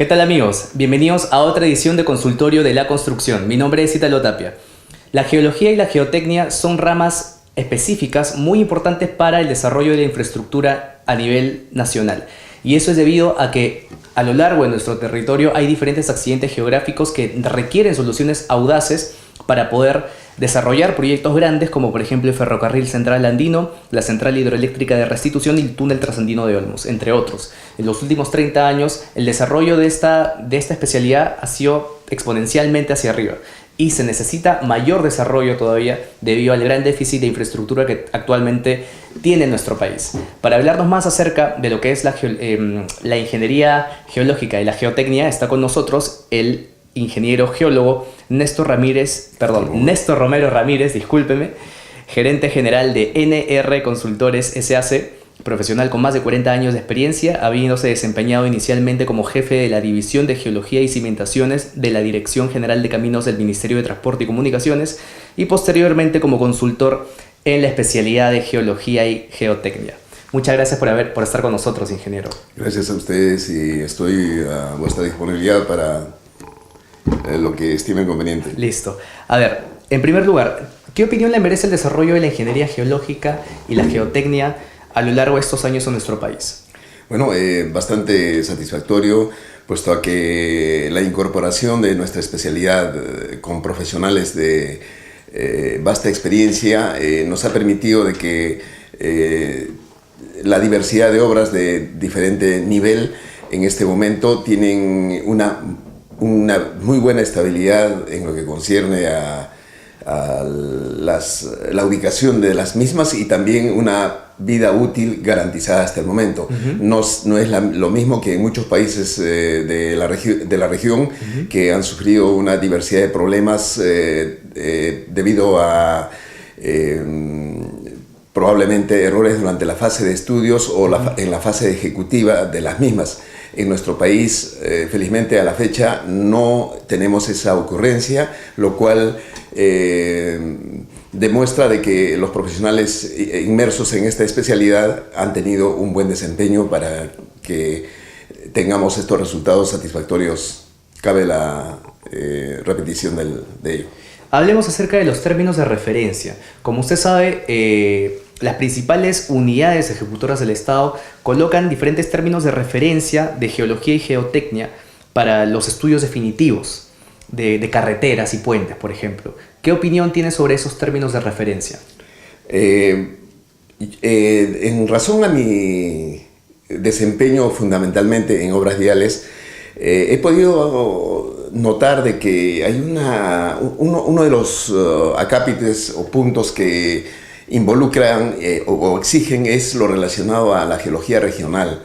¿Qué tal amigos? Bienvenidos a otra edición de Consultorio de la Construcción. Mi nombre es Italo Tapia. La geología y la geotecnia son ramas específicas muy importantes para el desarrollo de la infraestructura a nivel nacional. Y eso es debido a que a lo largo de nuestro territorio hay diferentes accidentes geográficos que requieren soluciones audaces para poder desarrollar proyectos grandes como por ejemplo el Ferrocarril Central Andino, la Central Hidroeléctrica de Restitución y el Túnel Trasandino de Olmos, entre otros. En los últimos 30 años el desarrollo de esta especialidad ha sido exponencialmente hacia arriba y se necesita mayor desarrollo todavía debido al gran déficit de infraestructura que actualmente tiene nuestro país. Para hablarnos más acerca de lo que es la ingeniería geológica y la geotecnia está con nosotros el ingeniero geólogo Néstor Romero Ramírez, discúlpeme, gerente general de NR Consultores SAC, profesional con más de 40 años de experiencia, habiéndose desempeñado inicialmente como jefe de la División de Geología y Cimentaciones de la Dirección General de Caminos del Ministerio de Transporte y Comunicaciones y posteriormente como consultor en la especialidad de Geología y Geotecnia. Muchas gracias por estar con nosotros, ingeniero. Gracias a ustedes y estoy a vuestra disponibilidad para lo que estimen conveniente. Listo. A ver, en primer lugar, ¿qué opinión le merece el desarrollo de la ingeniería geológica y la geotecnia a lo largo de estos años en nuestro país? Bueno, bastante satisfactorio, puesto a que la incorporación de nuestra especialidad con profesionales de vasta experiencia nos ha permitido de que la diversidad de obras de diferente nivel en este momento tienen una muy buena estabilidad en lo que concierne a la ubicación de las mismas y también una vida útil garantizada hasta el momento. No es lo mismo que en muchos países de la región que han sufrido una diversidad de problemas debido a probablemente errores durante la fase de estudios o en la fase ejecutiva de las mismas. En nuestro país, felizmente a la fecha, no tenemos esa ocurrencia, lo cual demuestra de que los profesionales inmersos en esta especialidad han tenido un buen desempeño para que tengamos estos resultados satisfactorios. Cabe la repetición de ello. Hablemos acerca de los términos de referencia. Como usted sabe, las principales unidades ejecutoras del Estado colocan diferentes términos de referencia de geología y geotecnia para los estudios definitivos de carreteras y puentes, por ejemplo. ¿Qué opinión tiene sobre esos términos de referencia? En razón a mi desempeño fundamentalmente en obras viales, he podido notar de que hay uno de los acápites o puntos que involucran o exigen es lo relacionado a la geología regional.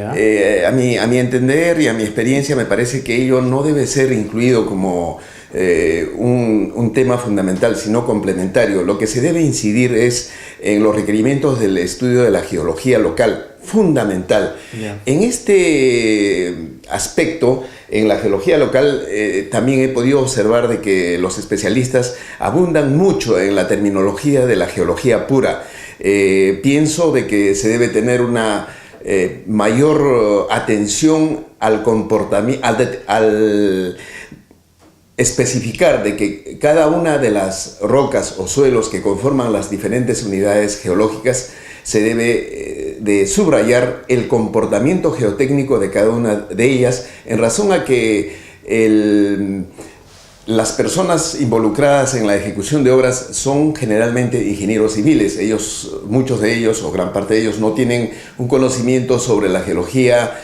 A mi entender y a mi experiencia me parece que ello no debe ser incluido como un tema fundamental, sino complementario. Lo que se debe incidir es en los requerimientos del estudio de la geología local, fundamental. En este aspecto, en la geología local, también he podido observar de que los especialistas abundan mucho en la terminología de la geología pura. Pienso de que se debe tener una mayor atención al comportamiento, al especificar de que cada una de las rocas o suelos que conforman las diferentes unidades geológicas se debe de subrayar el comportamiento geotécnico de cada una de ellas en razón a que las personas involucradas en la ejecución de obras son generalmente ingenieros civiles. Muchos de ellos o gran parte de ellos no tienen un conocimiento sobre la geología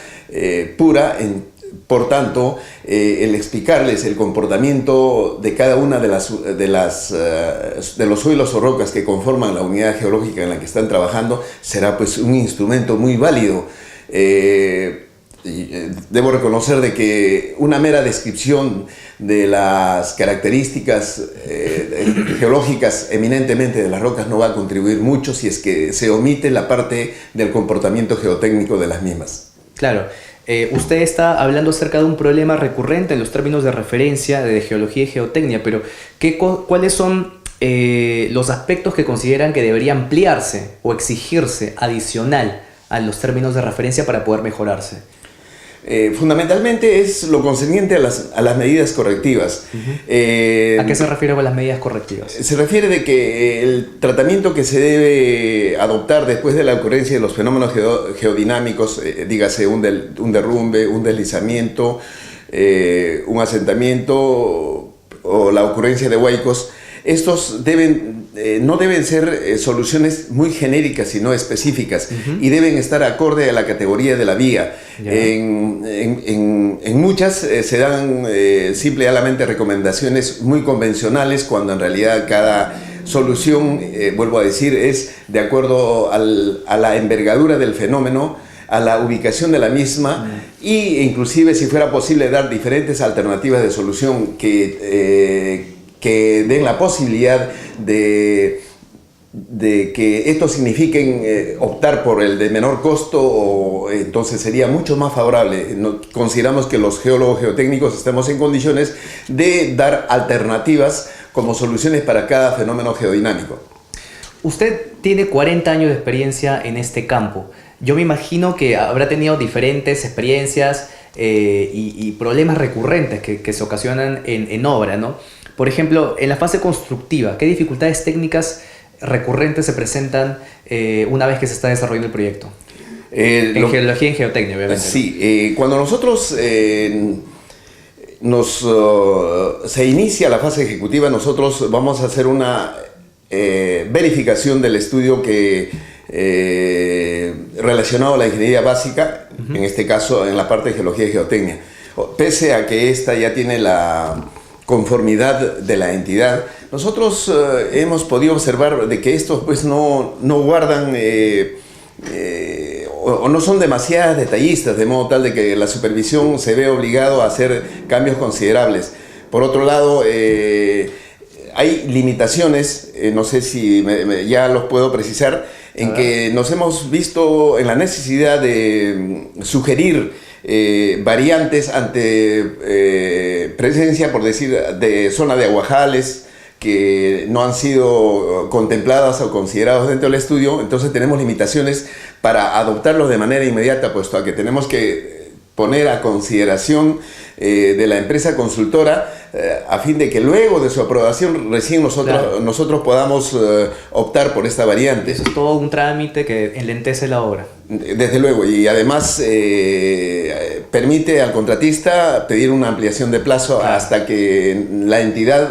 pura. Por tanto, el explicarles el comportamiento de cada una de los suelos o rocas que conforman la unidad geológica en la que están trabajando será pues un instrumento muy válido. Debo reconocer de que una mera descripción de las características geológicas eminentemente de las rocas no va a contribuir mucho si es que se omite la parte del comportamiento geotécnico de las mismas. Claro. Usted está hablando acerca de un problema recurrente en los términos de referencia de geología y geotecnia, pero ¿cuáles son los aspectos que consideran que debería ampliarse o exigirse adicional a los términos de referencia para poder mejorarse? Fundamentalmente es lo concerniente a las medidas correctivas. ¿A qué se refiere con las medidas correctivas? Se refiere de que el tratamiento que se debe adoptar después de la ocurrencia de los fenómenos geodinámicos, dígase un derrumbe, un deslizamiento, un asentamiento o la ocurrencia de huaicos, estos no deben ser soluciones muy genéricas, sino específicas, y deben estar acorde a la categoría de la vía. En muchas se dan simplemente recomendaciones muy convencionales, cuando en realidad cada solución, vuelvo a decir, es de acuerdo a la envergadura del fenómeno, a la ubicación de la misma, e inclusive, si fuera posible, dar diferentes alternativas de solución que den la posibilidad de que estos signifiquen optar por el de menor costo, entonces sería mucho más favorable. Consideramos que los geólogos geotécnicos estamos en condiciones de dar alternativas como soluciones para cada fenómeno geodinámico. Usted tiene 40 años de experiencia en este campo. Yo me imagino que habrá tenido diferentes experiencias y problemas recurrentes que se ocasionan en obra, ¿no? Por ejemplo, en la fase constructiva, ¿qué dificultades técnicas recurrentes se presentan una vez que se está desarrollando el proyecto? En geología y en geotecnia, obviamente. Sí, cuando nosotros se inicia la fase ejecutiva, nosotros vamos a hacer una verificación del estudio relacionado a la ingeniería básica, en este caso en la parte de geología y geotecnia. Pese a que esta ya tiene la conformidad de la entidad, nosotros hemos podido observar de que estos pues no guardan o no son demasiadas detallistas, de modo tal de que la supervisión se ve obligado a hacer cambios considerables. Por otro lado, hay limitaciones, no sé si ya los puedo precisar, en que nos hemos visto en la necesidad de sugerir variantes ante presencia, por decir, de zona de aguajales que no han sido contempladas o consideradas dentro del estudio. Entonces tenemos limitaciones para adoptarlos de manera inmediata, puesto a que tenemos que poner a consideración de la empresa consultora a fin de que luego de su aprobación recién nosotros podamos optar por esta variante. Eso es todo un trámite que enlentece la obra. Desde luego, y además permite al contratista pedir una ampliación de plazo hasta que la entidad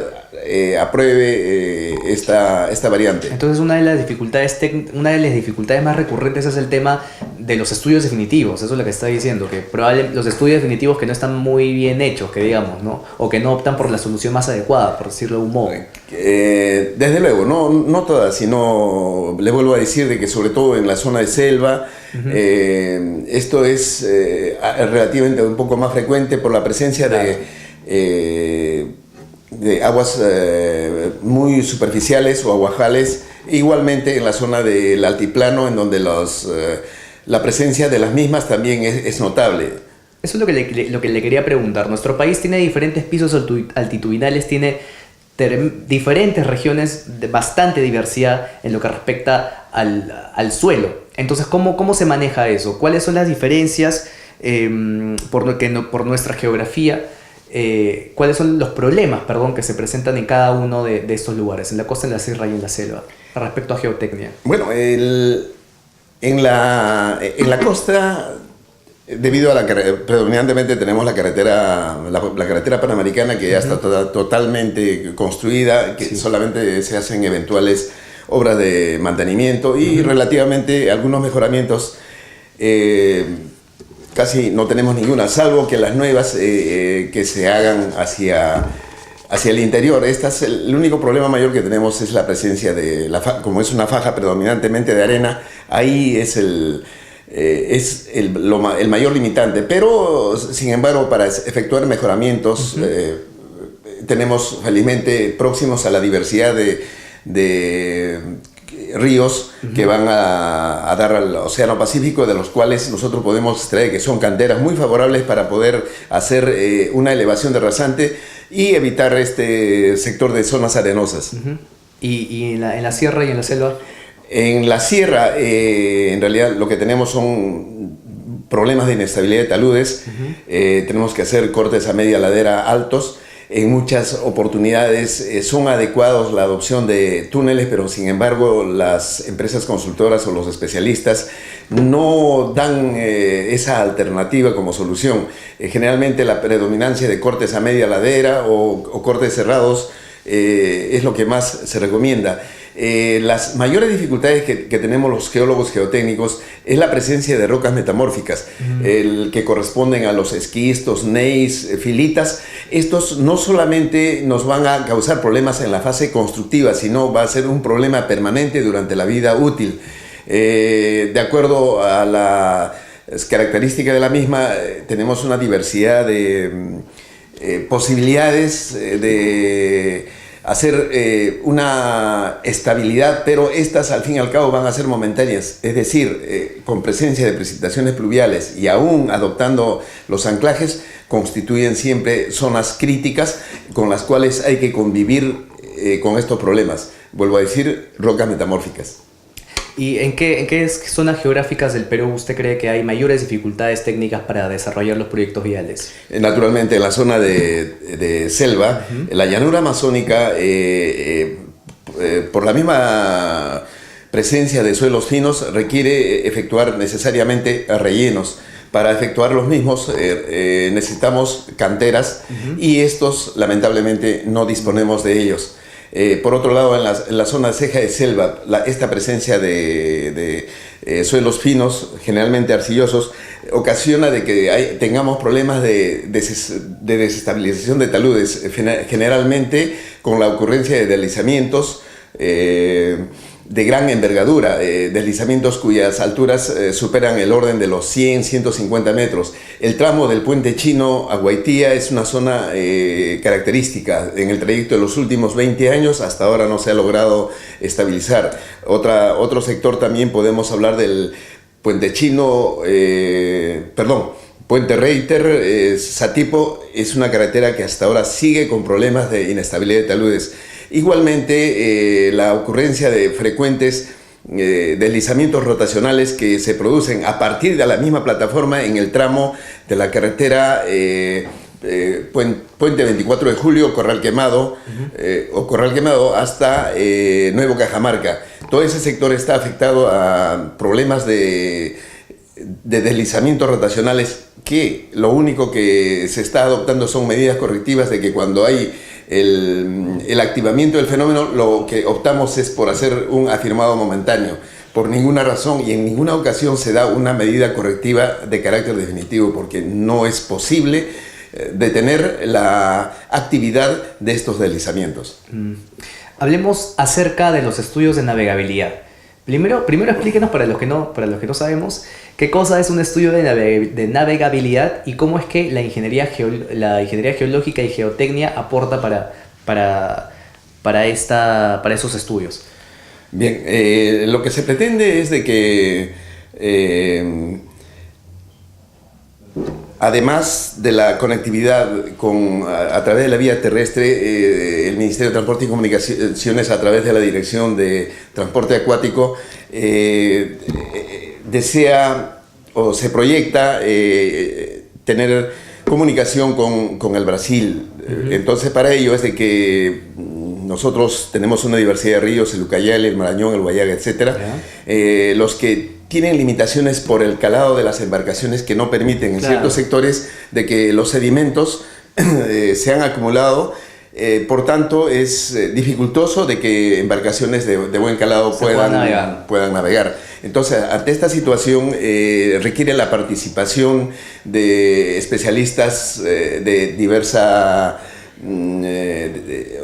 apruebe esta variante. Entonces una de las dificultades más recurrentes es el tema de los estudios definitivos. Eso es lo que está diciendo, que probablemente los estudios definitivos que no están muy bien hechos, que digamos, ¿no? O que no optan por la solución más adecuada, por decirlo de un modo. Desde luego, no todas, sino le vuelvo a decir de que sobre todo en la zona de selva, esto es relativamente un poco más frecuente por la presencia de aguas muy superficiales o aguajales, igualmente en la zona del altiplano, en donde la presencia de las mismas también es notable. Eso es lo que le quería preguntar. Nuestro país tiene diferentes pisos altitudinales, tiene diferentes regiones de bastante diversidad en lo que respecta al suelo. Entonces, ¿cómo se maneja eso? ¿Cuáles son las diferencias por nuestra geografía? ¿Cuáles son los problemas, que se presentan en cada uno de estos lugares, en la costa, en la sierra y en la selva, respecto a geotecnia? Bueno, en la costa, debido a predominantemente tenemos la carretera panamericana, que ya está totalmente construida, que solamente se hacen eventuales obras de mantenimiento y relativamente algunos mejoramientos. Casi no tenemos ninguna, salvo que las nuevas que se hagan hacia el interior. El único problema mayor que tenemos es la presencia como es una faja predominantemente de arena, ahí es el mayor limitante. Pero, sin embargo, para efectuar mejoramientos, tenemos felizmente próximos a la diversidad de ríos que van a dar al Océano Pacífico, de los cuales nosotros podemos extraer, que son canteras muy favorables para poder hacer una elevación de rasante y evitar este sector de zonas arenosas. ¿Y en la sierra y en la selva? En la sierra, en realidad lo que tenemos son problemas de inestabilidad de taludes. Tenemos que hacer cortes a media ladera altos. En muchas oportunidades son adecuados la adopción de túneles, pero sin embargo las empresas consultoras o los especialistas no dan esa alternativa como solución. Generalmente la predominancia de cortes a media ladera o cortes cerrados es lo que más se recomienda. Las mayores dificultades que tenemos los geólogos geotécnicos es la presencia de rocas metamórficas, que corresponden a los esquistos, gneiss, filitas. Estos no solamente nos van a causar problemas en la fase constructiva, sino va a ser un problema permanente durante la vida útil. De acuerdo a las características de la misma, tenemos una diversidad de posibilidades de hacer una estabilidad, pero estas al fin y al cabo van a ser momentáneas, es decir, con presencia de precipitaciones pluviales y aún adoptando los anclajes, constituyen siempre zonas críticas con las cuales hay que convivir con estos problemas. Vuelvo a decir, rocas metamórficas. ¿Y en qué zonas geográficas del Perú usted cree que hay mayores dificultades técnicas para desarrollar los proyectos viales? Naturalmente, en la zona de selva, la llanura amazónica, por la misma presencia de suelos finos, requiere efectuar necesariamente rellenos. Para efectuar los mismos necesitamos canteras y estos, lamentablemente, no disponemos de ellos. Por otro lado, en la zona ceja de selva, esta presencia de suelos finos, generalmente arcillosos, ocasiona de que tengamos problemas de desestabilización de taludes, generalmente con la ocurrencia de deslizamientos de gran envergadura, deslizamientos cuyas alturas superan el orden de los 100, 150 metros. El tramo del puente chino a Guaitía es una zona característica. En el trayecto de los últimos 20 años hasta ahora no se ha logrado estabilizar. Otro sector también podemos hablar del puente chino, Puente Reiter, Satipo, es una carretera que hasta ahora sigue con problemas de inestabilidad de taludes. Igualmente, la ocurrencia de frecuentes deslizamientos rotacionales que se producen a partir de la misma plataforma en el tramo de la carretera Puente 24 de Julio, Corral Quemado, o Corral Quemado hasta Nuevo Cajamarca. Todo ese sector está afectado a problemas de deslizamientos rotacionales, que lo único que se está adoptando son medidas correctivas de que cuando hay el activamiento del fenómeno, lo que optamos es por hacer un afirmado momentáneo. Por ninguna razón y en ninguna ocasión se da una medida correctiva de carácter definitivo, porque no es posible detener la actividad de estos deslizamientos. Hablemos acerca de los estudios de navegabilidad. Primero explíquenos para los que no sabemos qué cosa es un estudio de navegabilidad y cómo es que la ingeniería geológica y geotecnia aporta para esos estudios. Bien, lo que se pretende es de que además de la conectividad a través de la vía terrestre, el Ministerio de Transporte y Comunicaciones, a través de la Dirección de Transporte Acuático, desea o se proyecta tener comunicación con el Brasil. Entonces, para ello es de que nosotros tenemos una diversidad de ríos, el Ucayali, el Marañón, el Guayaga, etc. Los que tienen limitaciones por el calado de las embarcaciones que no permiten en ciertos sectores de que los sedimentos se han acumulado. Por tanto, es dificultoso de que embarcaciones de buen calado puedan navegar. Entonces, ante esta situación requiere la participación de especialistas de diversa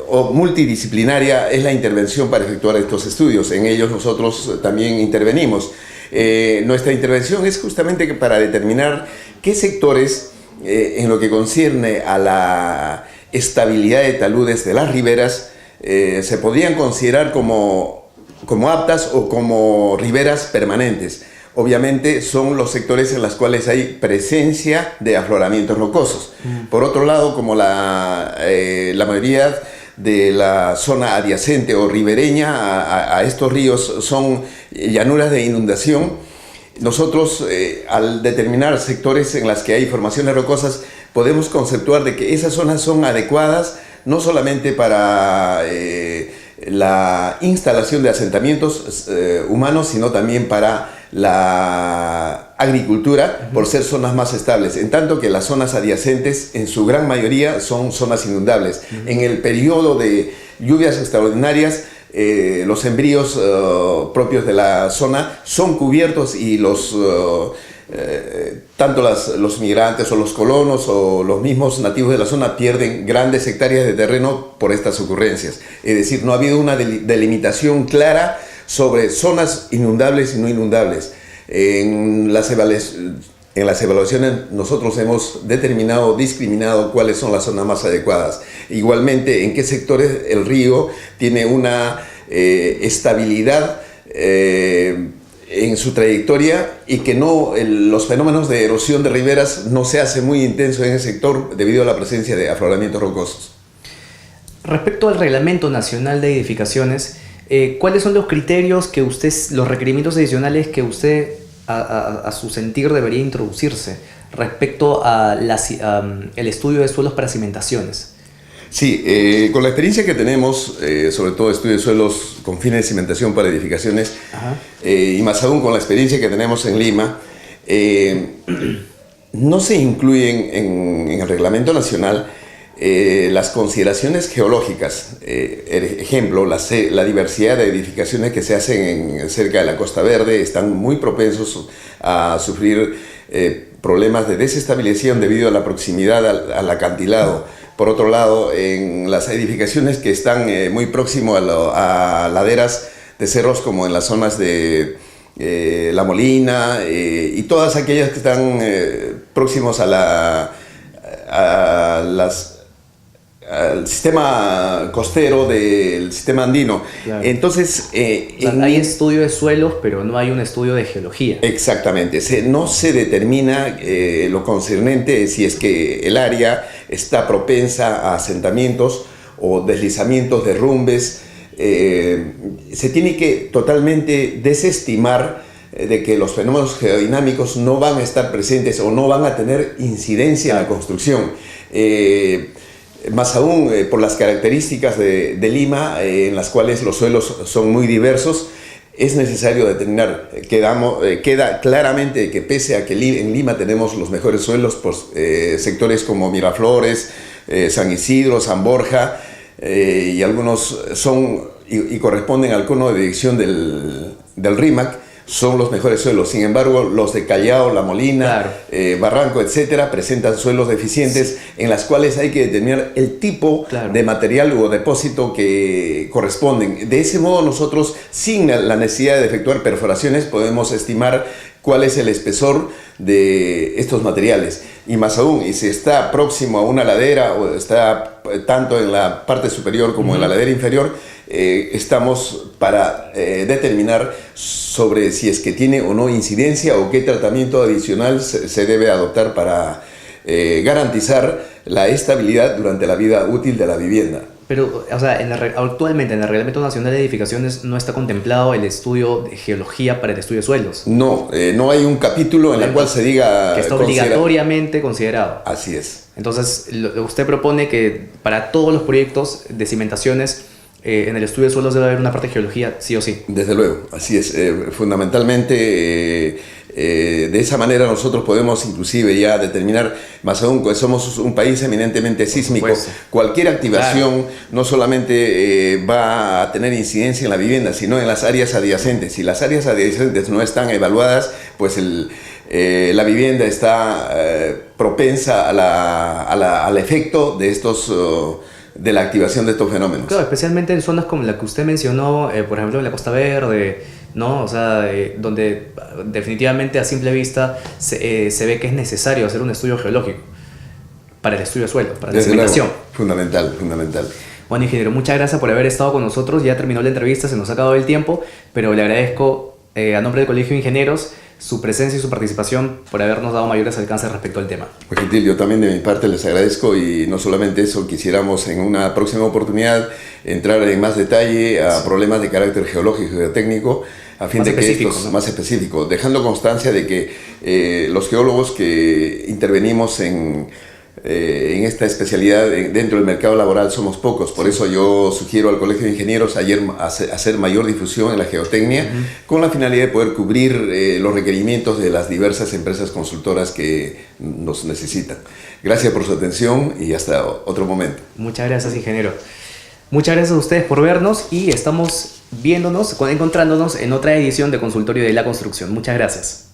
o multidisciplinaria. Es la intervención para efectuar estos estudios. En ellos nosotros también intervenimos. Nuestra intervención es justamente para determinar qué sectores, en lo que concierne a la estabilidad de taludes de las riberas, se podrían considerar como aptas o como riberas permanentes. Obviamente son los sectores en los cuales hay presencia de afloramientos rocosos. Por otro lado, como la mayoría de la zona adyacente o ribereña a estos ríos son llanuras de inundación, nosotros, al determinar sectores en las que hay formaciones rocosas, podemos conceptuar de que esas zonas son adecuadas no solamente para la instalación de asentamientos humanos, sino también para la agricultura, por ser zonas más estables, en tanto que las zonas adyacentes en su gran mayoría son zonas inundables. En el periodo de lluvias extraordinarias, los sembríos propios de la zona son cubiertos y tanto los migrantes o los colonos o los mismos nativos de la zona pierden grandes hectáreas de terreno por estas ocurrencias. Es decir, no ha habido una delimitación clara sobre zonas inundables y no inundables. En las evaluaciones nosotros hemos discriminado cuáles son las zonas más adecuadas. Igualmente, en qué sectores el río tiene una estabilidad en su trayectoria y que los fenómenos de erosión de riberas no se hace muy intenso en ese sector debido a la presencia de afloramientos rocosos. Respecto al Reglamento Nacional de Edificaciones, ¿cuáles son los criterios los requerimientos adicionales que usted, a su sentir, debería introducirse respecto a el estudio de suelos para cimentaciones? Sí, con la experiencia que tenemos, sobre todo estudio de suelos con fines de cimentación para edificaciones, y más aún con la experiencia que tenemos en Lima, no se incluyen en el reglamento nacional las consideraciones geológicas. Ejemplo, la diversidad de edificaciones que se hacen cerca de la Costa Verde están muy propensos a sufrir problemas de desestabilización debido a la proximidad al acantilado. Por otro lado, en las edificaciones que están muy próximo a laderas de cerros, como en las zonas de La Molina y todas aquellas que están próximos al sistema costero del sistema andino. Claro. Entonces, hay estudio de suelos, pero no hay un estudio de geología. Exactamente. No se determina lo concernente si es que el área está propensa a asentamientos o deslizamientos, derrumbes. Se tiene que totalmente desestimar de que los fenómenos geodinámicos no van a estar presentes o no van a tener incidencia en la construcción. Más aún por las características de Lima, en las cuales los suelos son muy diversos, es necesario determinar. Queda claramente que pese a que en Lima tenemos los mejores suelos por sectores como Miraflores, San Isidro, San Borja, y algunos corresponden al cono de dirección del RIMAC, son los mejores suelos. Sin embargo, los de Callao, La Molina, claro, Barranco, etcétera, presentan suelos deficientes, en las cuales hay que determinar el tipo, claro, de material o depósito que corresponden. De ese modo, nosotros, sin la necesidad de efectuar perforaciones, podemos estimar cuál es el espesor de estos materiales. Y más aún, y si está próximo a una ladera o está tanto en la parte superior como en la ladera inferior, estamos para determinar sobre si es que tiene o no incidencia o qué tratamiento adicional se debe adoptar para garantizar la estabilidad durante la vida útil de la vivienda. Pero, o sea, actualmente en el Reglamento Nacional de Edificaciones no está contemplado el estudio de geología para el estudio de suelos. No, no hay un capítulo en el cual se diga... Que está obligatoriamente considerado. Así es. Entonces, usted propone que para todos los proyectos de cimentaciones, en el estudio de suelos debe haber una parte de geología, sí o sí. Desde luego, así es. Fundamentalmente, de esa manera nosotros podemos inclusive ya determinar, más aún que somos un país eminentemente sísmico, cualquier activación, claro, no solamente va a tener incidencia en la vivienda, sino en las áreas adyacentes. Si las áreas adyacentes no están evaluadas, pues la vivienda está propensa al efecto de de la activación de estos fenómenos. Claro, especialmente en zonas como la que usted mencionó, por ejemplo en la Costa Verde, ¿no? O sea, donde definitivamente a simple vista se ve que es necesario hacer un estudio geológico para el estudio de suelo, para la cimentación. Fundamental. Bueno, ingeniero, muchas gracias por haber estado con nosotros. Ya terminó la entrevista, se nos ha acabado el tiempo, pero le agradezco a nombre del Colegio de Ingenieros su presencia y su participación, por habernos dado mayores alcances respecto al tema. Pues gentil, yo también de mi parte les agradezco y no solamente eso, quisiéramos en una próxima oportunidad entrar en más detalle a problemas de carácter geológico y geotécnico, a fin de que estos, ¿no? Más específico, dejando constancia de que los geólogos que intervenimos en esta especialidad dentro del mercado laboral somos pocos. Por eso yo sugiero al Colegio de Ingenieros hacer mayor difusión en la geotecnia, con la finalidad de poder cubrir los requerimientos de las diversas empresas consultoras que nos necesitan. Gracias por su atención y hasta otro momento. Muchas gracias, ingeniero. Muchas gracias a ustedes por vernos y estamos encontrándonos en otra edición de Consultorio de la Construcción. Muchas gracias.